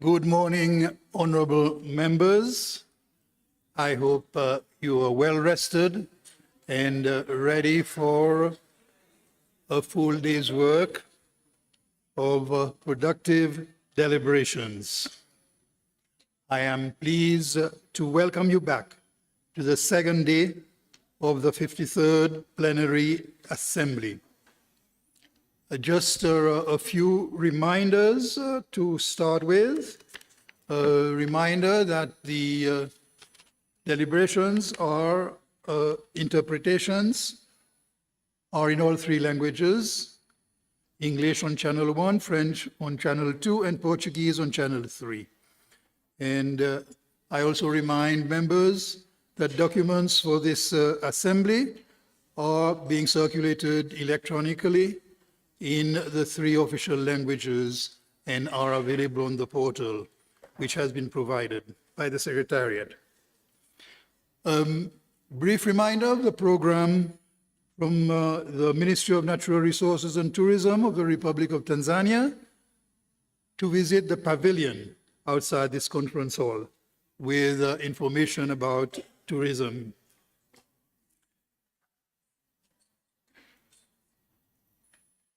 Good morning, honorable members. I hope you are well rested and ready for a full day's work of productive deliberations. I am pleased to welcome you back to the second day of the 53rd Plenary Assembly. Just a few reminders to start with. A reminder that the deliberations are interpretations are in all three languages: English on channel 1, French on channel 2, and Portuguese on channel 3. And I also remind members that documents for this assembly are being circulated electronically in the three official languages and are available on the portal, which has been provided by the Secretariat. Brief reminder of the program from the Ministry of Natural Resources and Tourism of the Republic of Tanzania to visit the pavilion outside this conference hall with information about tourism.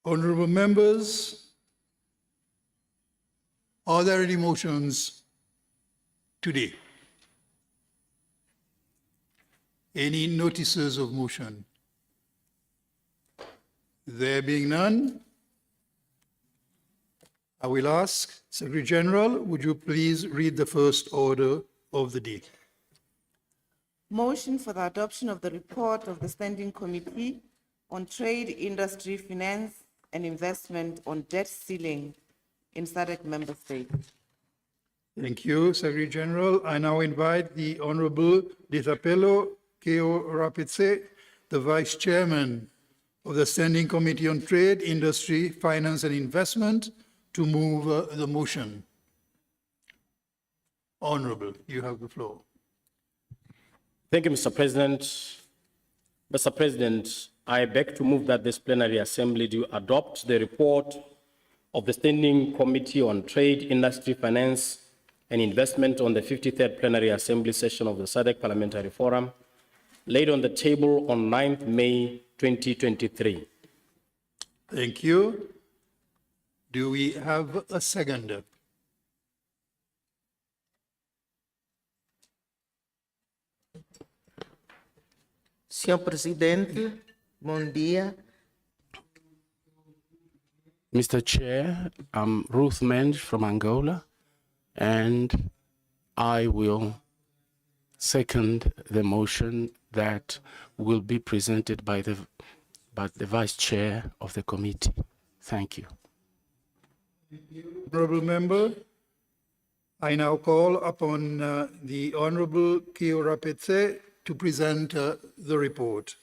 Honorable members, are there any motions today? Any notices of motion? There being none, I will ask Secretary General, would you please read the first order of the day? Motion for the adoption of the report of the Standing Committee on Trade, Industry, Finance and Investment on debt ceiling in SADC member states. Thank you, Secretary General. I now invite the Honorable Dithapelo Keo Rapetse, the Vice Chairman of the Standing Committee on Trade, Industry, Finance and Investment, to move the motion. Honorable, you have the floor. Thank you, Mr. President. Mr. President, I beg to move that this plenary assembly do adopt the report of the Standing Committee on Trade, Industry, Finance and Investment on the 53rd Plenary Assembly session of the SADC Parliamentary Forum, laid on the table on 9th May 2023. Thank you. Do we have a seconder? Senhor Presidente, bom dia. Mr. Chair, I'm Ruth Menge from Angola, and I will second the motion that will be presented by the Vice Chair of the committee. Thank you. Honorable Member, I now call upon the Honorable Keo Rapetse to present the report.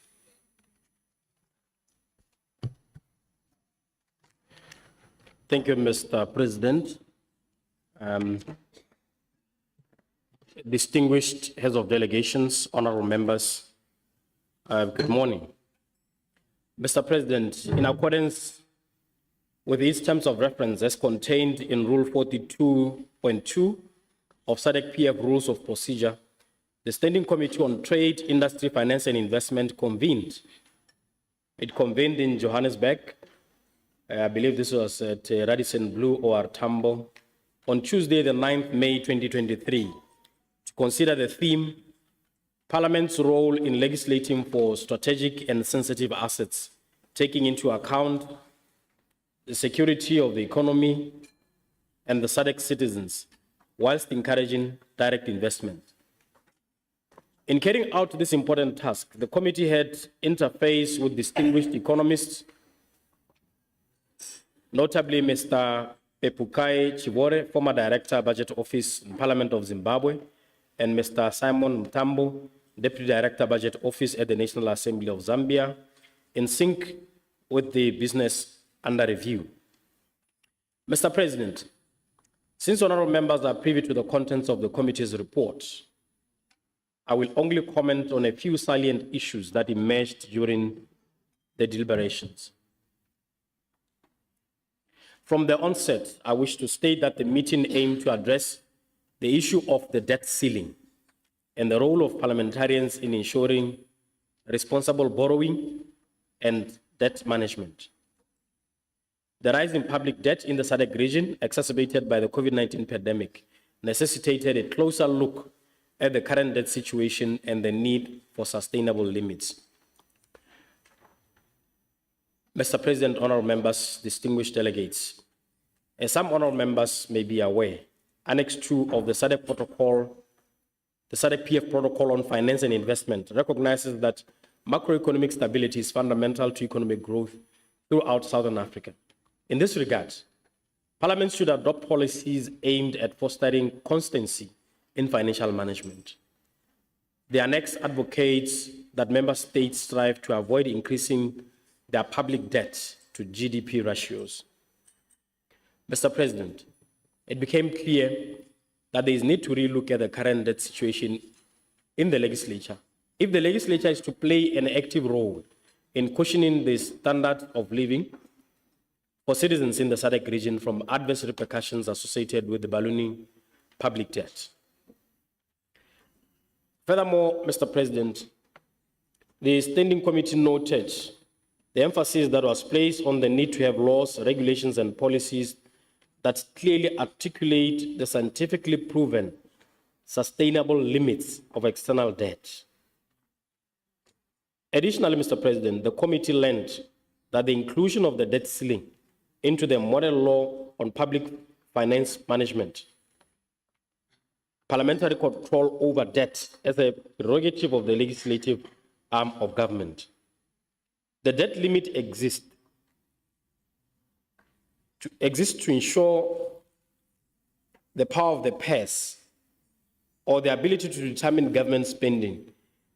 Thank you, Mr. President. Distinguished heads of delegations, honorable members, good morning. Mr. President, in accordance with these terms of reference as contained in Rule 42.2 of SADC-PF Rules of Procedure, the Standing Committee on Trade, Industry, Finance and Investment convened. It convened in Johannesburg. I believe this was at Radisson Blu or Tambo on Tuesday, the 9th May 2023, to consider the theme, Parliament's role in legislating for strategic and sensitive assets, taking into account the security of the economy and the SADC citizens, whilst encouraging direct investment. In carrying out this important task, the committee had interfaced with distinguished economists, notably Mr. Pepukai Chivore, former Director, Budget Office in Parliament of Zimbabwe, and Mr. Simon Mtambo, Deputy Director, Budget Office at the National Assembly of Zambia, in sync with the business under review. Mr. President, since honorable members are privy to the contents of the committee's report, I will only comment on a few salient issues that emerged during the deliberations. From the onset, I wish to state that the meeting aimed to address the issue of the debt ceiling and the role of parliamentarians in ensuring responsible borrowing and debt management. The rise in public debt in the SADC region, exacerbated by the COVID-19 pandemic, necessitated a closer look at the current debt situation and the need for sustainable limits. Mr. President, honorable members, distinguished delegates, as some honorable members may be aware, Annex 2 of the SADC protocol, the SADC-PF protocol on finance and investment, recognizes that macroeconomic stability is fundamental to economic growth throughout Southern Africa. In this regard, Parliament should adopt policies aimed at fostering constancy in financial management. The Annex advocates that member states strive to avoid increasing their public debt to GDP ratios. Mr. President, it became clear that there is need to relook at the current debt situation in the legislature. If the legislature is to play an active role in cushioning the standard of living for citizens in the SADC region from adverse repercussions associated with the ballooning public debt. Furthermore, Mr. President, the Standing Committee noted the emphasis that was placed on the need to have laws, regulations, and policies that clearly articulate the scientifically proven sustainable limits of external debt. Additionally, Mr. President, the committee learned that the inclusion of the debt ceiling into the model law on public finance management, parliamentary control over debt as a prerogative of the legislative arm of government. The debt limit exists to ensure the power of the purse or the ability to determine government spending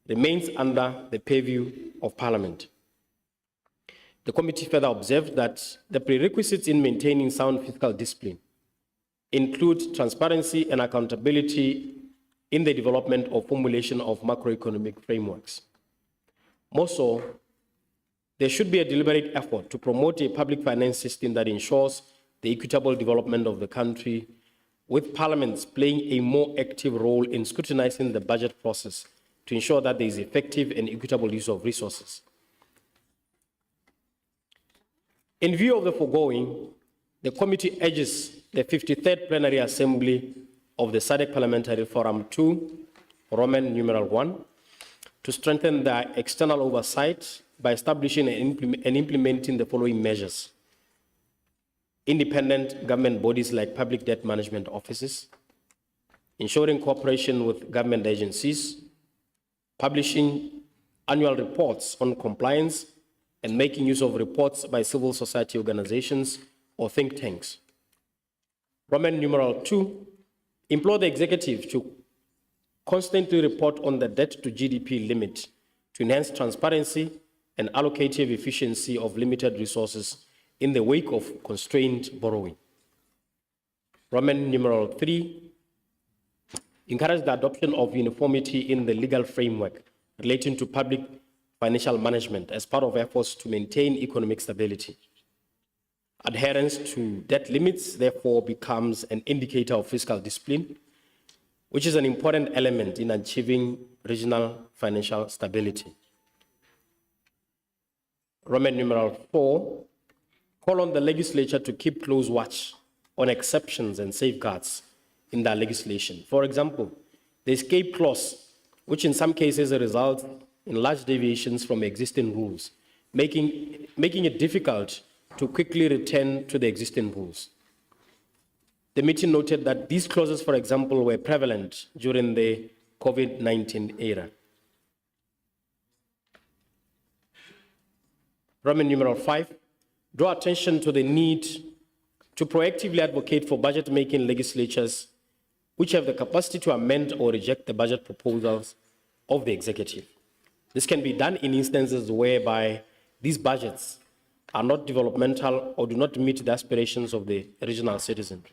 remains under the purview of Parliament. The committee further observed that the prerequisites in maintaining sound fiscal discipline include transparency and accountability in the development or formulation of macroeconomic frameworks. More so, there should be a deliberate effort to promote a public finance system that ensures the equitable development of the country, with parliaments playing a more active role in scrutinizing the budget process to ensure that there is effective and equitable use of resources. In view of the foregoing, the committee urges the 53rd Plenary Assembly of the SADC Parliamentary Forum 2, Roman numeral 1, to strengthen their external oversight by establishing and implementing the following measures: independent government bodies like public debt management offices, ensuring cooperation with government agencies, publishing annual reports on compliance, and making use of reports by civil society organizations or think tanks. Roman numeral 2, implore the executive to constantly report on the debt to GDP limit to enhance transparency and allocative efficiency of limited resources in the wake of constrained borrowing. Roman numeral 3, encourage the adoption of uniformity in the legal framework relating to public financial management as part of efforts to maintain economic stability. Adherence to debt limits, therefore, becomes an indicator of fiscal discipline, which is an important element in achieving regional financial stability. Roman numeral 4, call on the legislature to keep close watch on exceptions and safeguards in their legislation. For example, the escape clause, which in some cases results in large deviations from existing rules, making it difficult to quickly return to the existing rules. The meeting noted that these clauses, for example, were prevalent during the COVID-19 era. Roman numeral 5, draw attention to the need to proactively advocate for budget-making legislatures which have the capacity to amend or reject the budget proposals of the executive. This can be done in instances whereby these budgets are not developmental or do not meet the aspirations of the regional citizenry.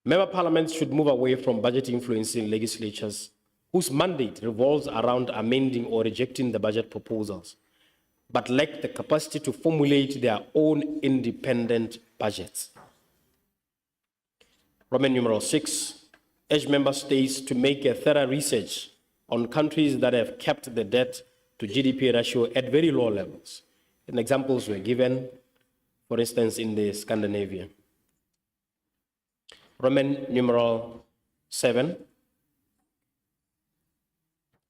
Member parliaments should move away from budget influencing legislatures whose mandate revolves around amending or rejecting the budget proposals, but lack the capacity to formulate their own independent budgets. Roman numeral 6, urge member states to make a thorough research on countries that have kept the debt to GDP ratio at very low levels. And examples were given, for instance, in the Scandinavia. Roman numeral 7,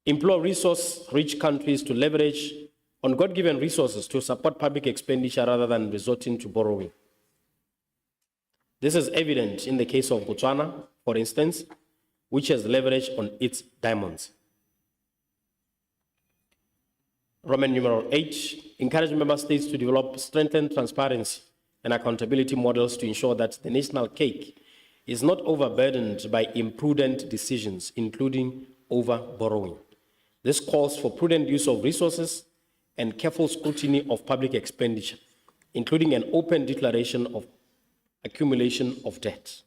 implore resource-rich countries to leverage on God-given resources to support public expenditure rather than resorting to borrowing. This is evident in the case of Botswana, for instance, which has leverage on its diamonds. Roman numeral 8, encourage member states to develop strengthened transparency and accountability models to ensure that the national cake is not overburdened by imprudent decisions, including over borrowing. This calls for prudent use of resources and careful scrutiny of public expenditure, including an open declaration of accumulation of debt.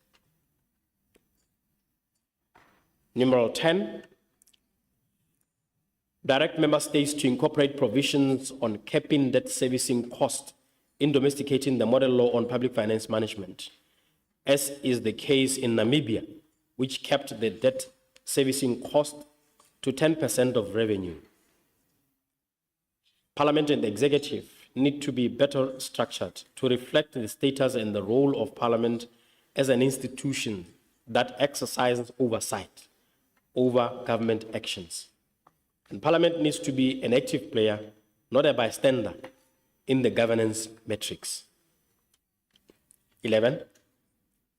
Numeral 10, direct member states to incorporate provisions on capping debt servicing cost in domesticating the model law on public finance management, as is the case in Namibia, which capped the debt servicing cost to 10% of revenue. Parliament and the executive need to be better structured to reflect the status and the role of Parliament as an institution that exercises oversight over government actions. And Parliament needs to be an active player, not a bystander, in the governance metrics. 11,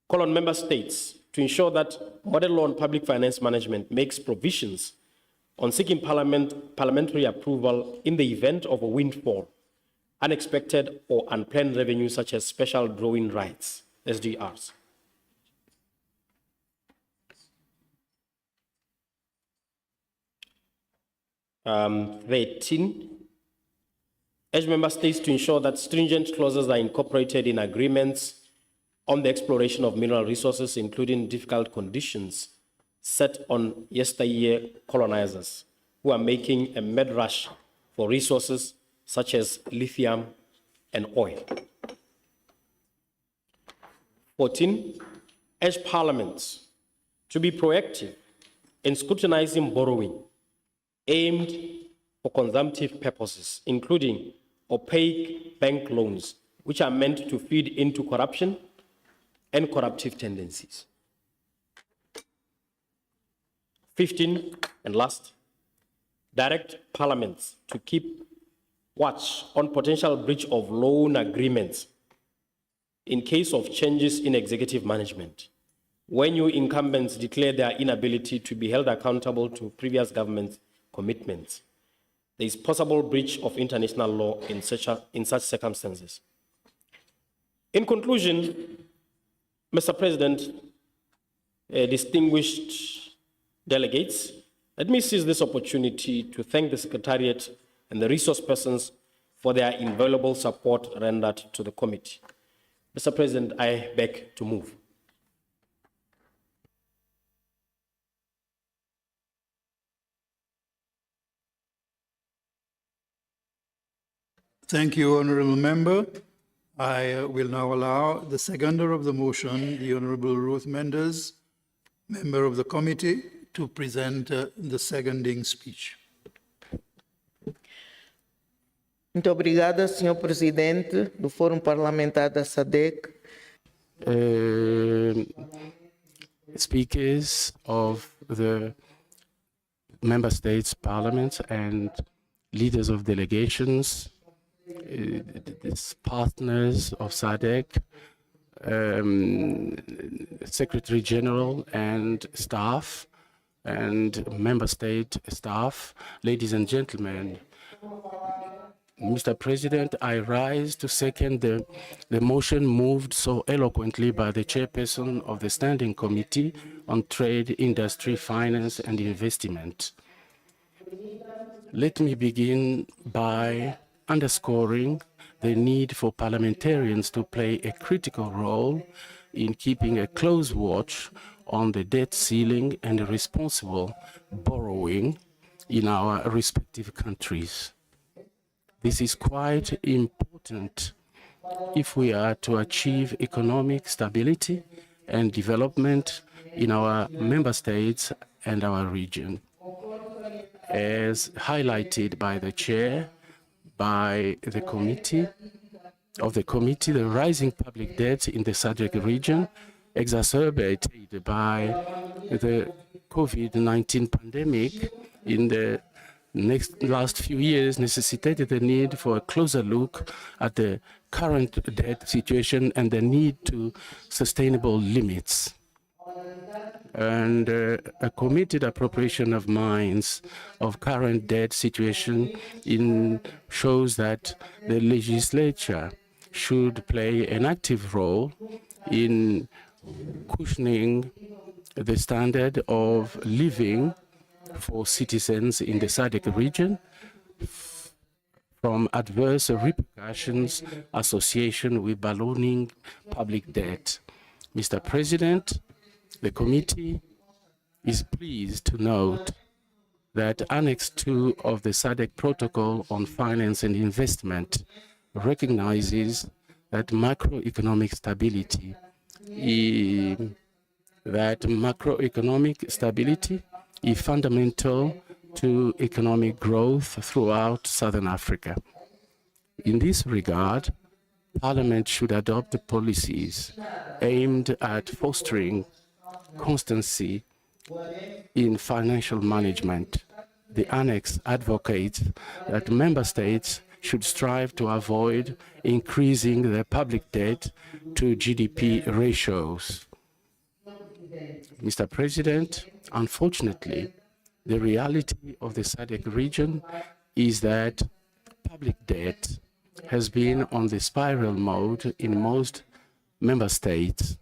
call on member states to ensure that model law on public finance management makes provisions on seeking parliamentary approval in the event of a windfall, unexpected or unplanned revenue such as special drawing rights, SDRs. Um, 13, urge member states to ensure that stringent clauses are incorporated in agreements on the exploration of mineral resources, including difficult conditions set on yesteryear colonizers who are making a mad rush for resources such as lithium and oil. 14, urge parliaments to be proactive in scrutinizing borrowing aimed for consumptive purposes, including opaque bank loans, which are meant to feed into corruption and corruptive tendencies. 15, and last, direct parliaments to keep watch on potential breach of loan agreements in case of changes in executive management, when new incumbents declare their inability to be held accountable to previous government commitments. There is possible breach of international law in such circumstances. In conclusion, Mr. President, distinguished delegates, let me seize this opportunity to thank the Secretariat and the resource persons for their invaluable support rendered to the committee. Mr. President, I beg to move. Thank you, Honourable Member. I will now allow the seconder of the motion, the Honourable Ruth Mendes, member of the committee, to present the seconding speech. Muito obrigada, Senhor Presidente do Fórum Parlamentar da SADC. Speakers of the member states' parliaments and leaders of delegations, partners of SADC, Secretary General and staff, and member state staff, ladies and gentlemen. Mr. President, I rise to second the motion moved so eloquently by the chairperson of the Standing Committee on Trade, Industry, Finance and Investment. Let me begin by underscoring the need for parliamentarians to play a critical role in keeping a close watch on the debt ceiling and responsible borrowing in our respective countries. This is quite important if we are to achieve economic stability and development in our member states and our region. As highlighted by the chair, by the committee, the rising public debt in the SADC region, exacerbated by the COVID-19 pandemic in the last few years, necessitated the need for a closer look at the current debt situation and the need to sustainable limits. And a committed appropriation of minds of current debt situation shows that the legislature should play an active role in cushioning the standard of living for citizens in the SADC region from adverse repercussions associated with ballooning public debt. Mr. President, the committee is pleased to note that Annex 2 of the SADC Protocol on Finance and Investment recognizes that macroeconomic stability is fundamental to economic growth throughout Southern Africa. In this regard, Parliament should adopt policies aimed at fostering constancy in financial management. The Annex advocates that member states should strive to avoid increasing their public debt to GDP ratios. Mr. President, unfortunately, the reality of the SADC region is that public debt has been on the spiral mode in most member states.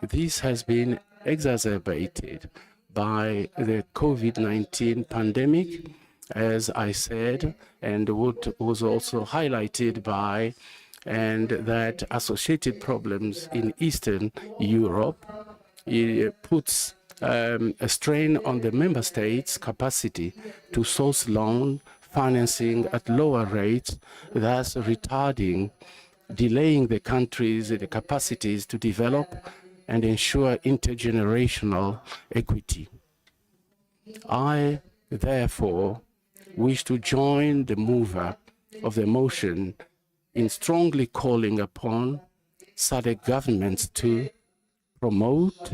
This has been exacerbated by the COVID-19 pandemic, as I said, and what was also highlighted by, and that associated problems in Eastern Europe, it puts a strain on the member states' capacity to source loan financing at lower rates, thus delaying the countries' capacities to develop and ensure intergenerational equity. I, therefore, wish to join the mover of the motion in strongly calling upon SADC governments to promote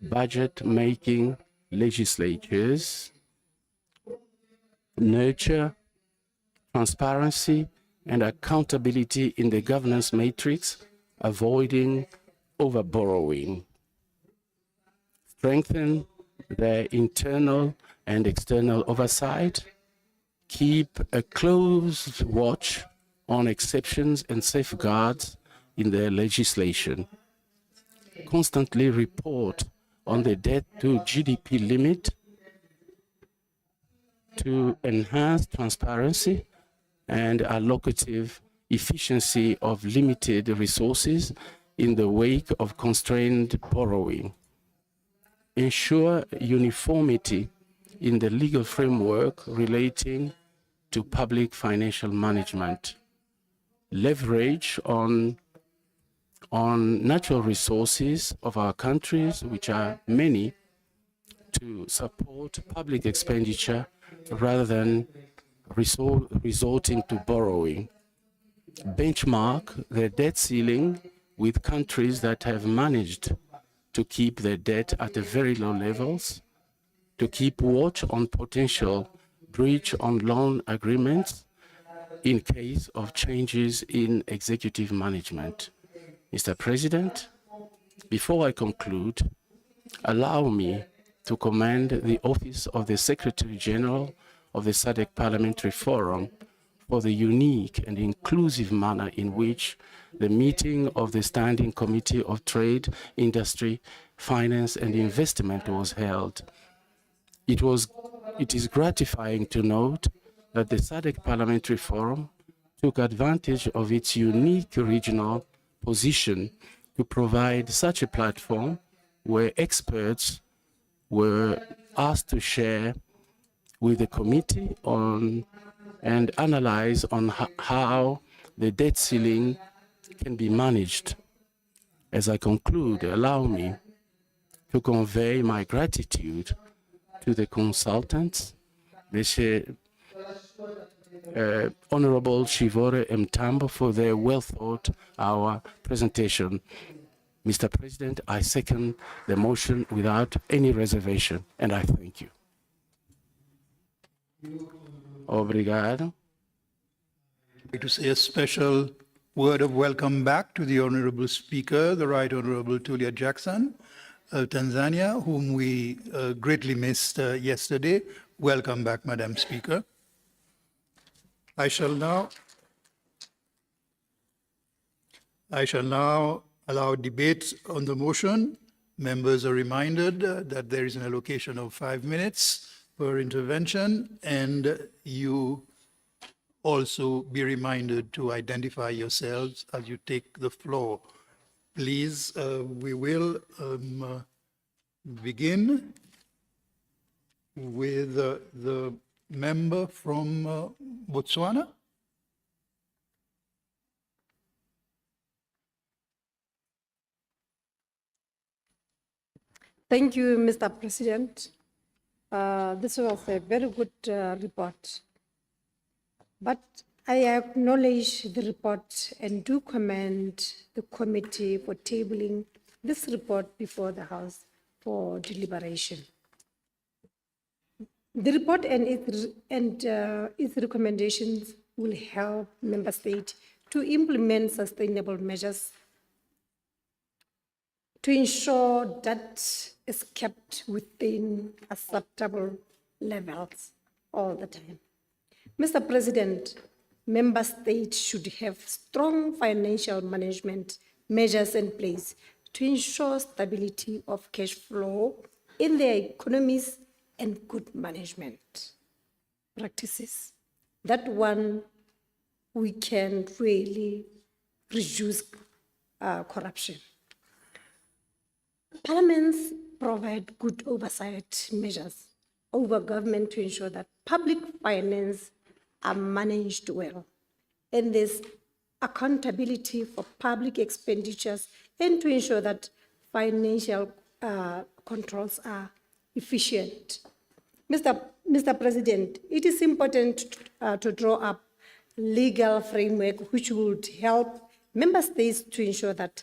budget-making legislatures, nurture transparency and accountability in the governance matrix, avoiding overborrowing, strengthen their internal and external oversight, keep a close watch on exceptions and safeguards in their legislation, constantly report on the debt to GDP limit to enhance transparency and allocative efficiency of limited resources in the wake of constrained borrowing, ensure uniformity in the legal framework relating to public financial management, leverage on natural resources of our countries, which are many, to support public expenditure rather than resorting to borrowing. Benchmark the debt ceiling with countries that have managed to keep their debt at very low levels, to keep watch on potential breach on loan agreements in case of changes in executive management. Mr. President, before I conclude, allow me to commend the Office of the Secretary General of the SADC Parliamentary Forum for the unique and inclusive manner in which the meeting of the Standing Committee of Trade, Industry, Finance and Investment was held. It is gratifying to note that the SADC Parliamentary Forum took advantage of its unique regional position to provide such a platform where experts were asked to share with the committee on and analyze on how the debt ceiling can be managed. As I conclude, allow me to convey my gratitude to the consultants, Honorable Shivore Mtambo, for their well-thought-out presentation. Mr. President, I second the motion without any reservation, and I thank you. Obrigado. I'd like to say a special word of welcome back to the Honorable Speaker, the Right Honorable Tulia Jackson of Tanzania, whom we greatly missed yesterday. Welcome back, Madam Speaker. I shall now allow debate on the motion. Members are reminded that there is an allocation of 5 minutes per intervention, and you also be reminded to identify yourselves as you take the floor. Please, we will begin with the member from Botswana. Thank you, Mr. President. This was a very good report. But I acknowledge the report and do commend the committee for tabling this report before the House for deliberation. The report and its recommendations will help member states to implement sustainable measures to ensure that is kept within acceptable levels all the time. Mr. President, member states should have strong financial management measures in place to ensure stability of cash flow in their economies and good management practices. That one, we can really reduce corruption. Parliaments provide good oversight measures over government to ensure that public finance are managed well, and there's accountability for public expenditures, and to ensure that financial controls are efficient. Mr. President, it is important to draw up legal framework which would help member states to ensure that